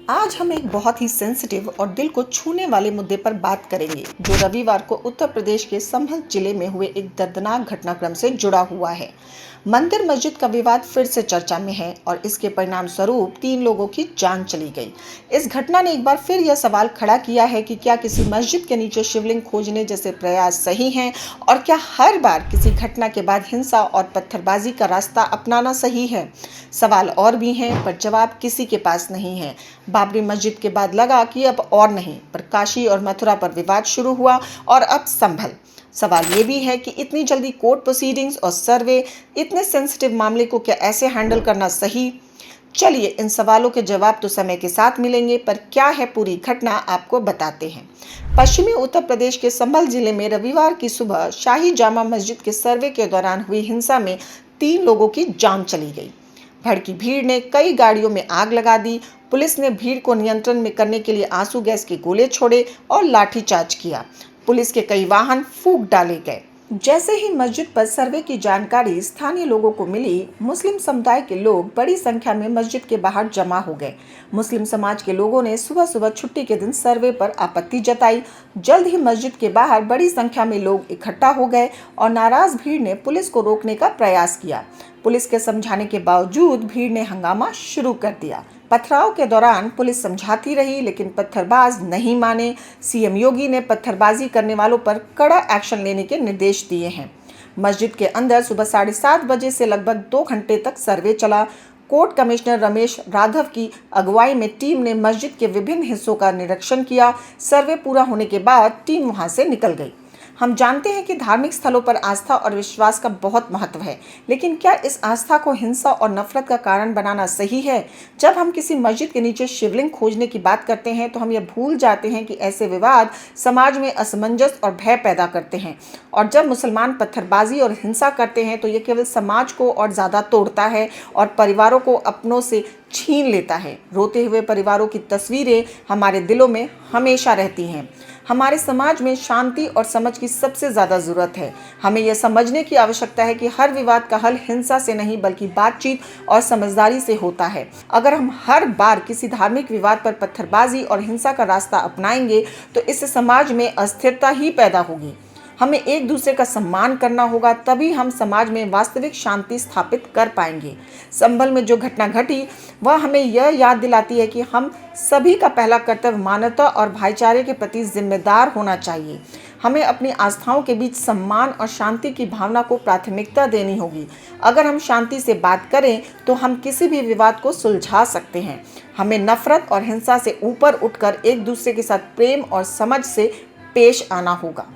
आज हम एक बहुत ही सेंसिटिव और दिल को छूने वाले मुद्दे पर बात करेंगे जो रविवार को उत्तर प्रदेश के संभल जिले में हुए एक दर्दनाक घटनाक्रम से जुड़ा हुआ है। मंदिर मस्जिद का विवाद फिर से चर्चा में है और इसके परिणाम स्वरूप 3 लोगों की जान चली गई। इस घटना ने एक बार फिर यह सवाल खड़ा किया है कि क्या किसी मस्जिद के नीचे शिवलिंग खोजने जैसे प्रयास सही हैं और क्या हर बार किसी घटना के बाद हिंसा और पत्थरबाजी का रास्ता अपनाना सही है। सवाल और भी हैं पर जवाब किसी के पास नहीं है। बाबरी मस्जिद के बाद लगा कि अब और नहीं, पर काशी और मथुरा पर विवाद शुरू हुआ और अब संभल। सवाल ये भी है कि इतनी जल्दी कोर्ट प्रोसीडिंग्स और सर्वे, इतने सेंसिटिव मामले को क्या ऐसे हैंडल करना सही। चलिए इन सवालों के जवाब तो समय के साथ मिलेंगे, पर क्या है पूरी घटना आपको बताते हैं। पश्चिमी उत्तर प्रदेश के संभल जिले में रविवार की सुबह शाही जामा मस्जिद के सर्वे के दौरान हुई हिंसा में 3 लोगों की जान चली गई। भड़की भीड़ ने कई गाड़ियों में आग लगा दी। पुलिस ने भीड़ को नियंत्रण में करने के लिए आंसू गैस के गोले छोड़े और लाठीचार्ज किया। पुलिस के कई वाहन फूंक डाले गए। जैसे ही मस्जिद पर सर्वे की जानकारी स्थानीय लोगों को मिली, मुस्लिम समुदाय के लोग बड़ी संख्या में मस्जिद के बाहर जमा हो गए। मुस्लिम समाज के लोगों ने सुबह सुबह छुट्टी के दिन सर्वे पर आपत्ति जताई। जल्द ही मस्जिद के बाहर बड़ी संख्या में लोग इकट्ठा हो गए और नाराज भीड़ ने पुलिस को रोकने का प्रयास किया। पुलिस के समझाने के बावजूद भीड़ ने हंगामा शुरू कर दिया। पथराव के दौरान पुलिस समझाती रही, लेकिन पत्थरबाज नहीं माने। सीएम योगी ने पत्थरबाजी करने वालों पर कड़ा एक्शन लेने के निर्देश दिए हैं। मस्जिद के अंदर सुबह 7:30 बजे से लगभग 2 घंटे तक सर्वे चला। कोर्ट कमिश्नर रमेश राघव की अगुवाई में टीम ने मस्जिद के विभिन्न हिस्सों का निरीक्षण किया। सर्वे पूरा होने के बाद टीम वहां से निकल गई। हम जानते हैं कि धार्मिक स्थलों पर आस्था और विश्वास का बहुत महत्व है, लेकिन क्या इस आस्था को हिंसा और नफरत का कारण बनाना सही है? जब हम किसी मस्जिद के नीचे शिवलिंग खोजने की बात करते हैं तो हम ये भूल जाते हैं कि ऐसे विवाद समाज में असमंजस और भय पैदा करते हैं, और जब मुसलमान पत्थरबाजी और हिंसा करते हैं तो ये केवल समाज को और ज़्यादा तोड़ता है और परिवारों को अपनों से छीन लेता है। रोते हुए परिवारों की तस्वीरें हमारे दिलों में हमेशा रहती हैं। हमारे समाज में शांति और समझ की सबसे ज़्यादा ज़रूरत है। हमें यह समझने की आवश्यकता है कि हर विवाद का हल हिंसा से नहीं बल्कि बातचीत और समझदारी से होता है। अगर हम हर बार किसी धार्मिक विवाद पर पत्थरबाजी और हिंसा का रास्ता अपनाएंगे तो इससे समाज में अस्थिरता ही पैदा होगी। हमें एक दूसरे का सम्मान करना होगा, तभी हम समाज में वास्तविक शांति स्थापित कर पाएंगे। संभल में जो घटना घटी वह हमें यह याद दिलाती है कि हम सभी का पहला कर्तव्य मानवता और भाईचारे के प्रति जिम्मेदार होना चाहिए। हमें अपनी आस्थाओं के बीच सम्मान और शांति की भावना को प्राथमिकता देनी होगी। अगर हम शांति से बात करें तो हम किसी भी विवाद को सुलझा सकते हैं। हमें नफरत और हिंसा से ऊपर उठकर एक दूसरे के साथ प्रेम और समझ से पेश आना होगा।